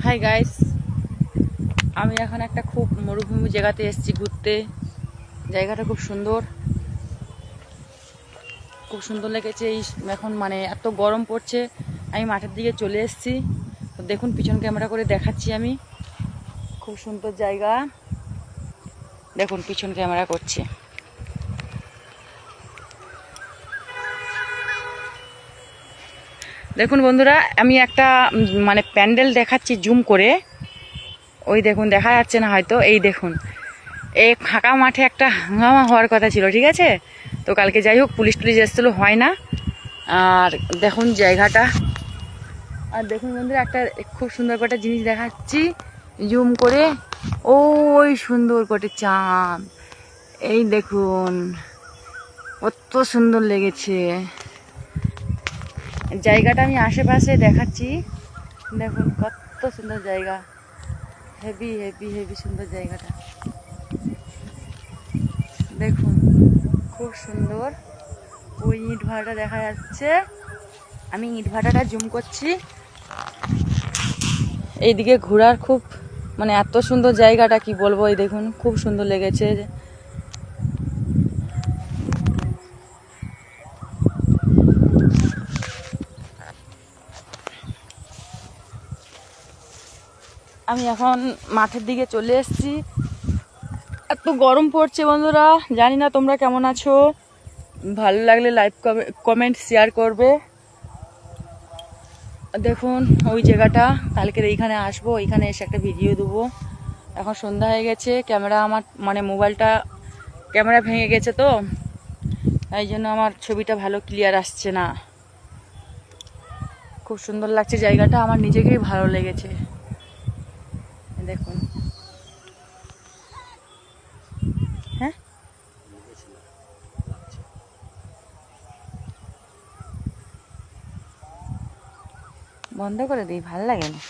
Hi guys, আমি এখন একটা খুব মরুভূমি জায়গাতে এসেছি ঘুরতে। জায়গাটা খুব সুন্দর, খুব সুন্দর লেগেছে। এই এখন মানে এত গরম পড়ছে, আমি মাঠের দিকে চলে এসেছি। তো দেখুন, পিছন ক্যামেরা করে দেখাচ্ছি আমি। খুব সুন্দর জায়গা, দেখুন পিছন ক্যামেরা করছে। দেখুন বন্ধুরা, আমি একটা মানে প্যান্ডেল দেখাচ্ছি জুম করে। ওই দেখুন, দেখা যাচ্ছে না হয়তো, এই দেখুন এই ফাঁকা মাঠে একটা হাঙ্গামা হওয়ার কথা ছিল, ঠিক আছে। তো কালকে যাই হোক পুলিশ টুলিশ এসেছিলো, হয় না। আর দেখুন জায়গাটা, আর দেখুন বন্ধুরা একটা খুব সুন্দর করে জিনিস দেখাচ্ছি জুম করে। ওই সুন্দর করে চাঁদ, এই দেখুন কত সুন্দর লেগেছে জায়গাটা। আমি আশেপাশে দেখাচ্ছি, দেখুন কত সুন্দর জায়গা, হেভি হেভি হেভি সুন্দর জায়গাটা। দেখুন খুব সুন্দর, ওই ইট ভাটাটা দেখা যাচ্ছে। আমি ইট ভাটাটা জুম করছি। এইদিকে ঘোরার খুব মানে এত সুন্দর জায়গাটা কি বলবো, এই দেখুন খুব সুন্দর লেগেছে। আমি এখন মাঠের দিকে চলে এসেছি। এত গরম পড়ছে বন্ধুরা, জানি না তোমরা কেমন আছো। ভালো লাগলে লাইক কমেন্ট শেয়ার করবে। দেখুন ওই জায়গাটা, কালকের এইখানে আসবো, এইখানে এসে একটা ভিডিও দেবো। এখন সন্ধ্যা হয়ে গেছে, ক্যামেরা আমার মানে মোবাইলটা ক্যামেরা ভেঙে গেছে, তো এই জন্য আমার ছবিটা ভালো ক্লিয়ার আসছে না। খুব সুন্দর লাগছে জায়গাটা, আমার নিজেকেই ভালো লেগেছে। দেখুন, হ্যাঁ বন্ধ করে দিই, ভাল লাগে না।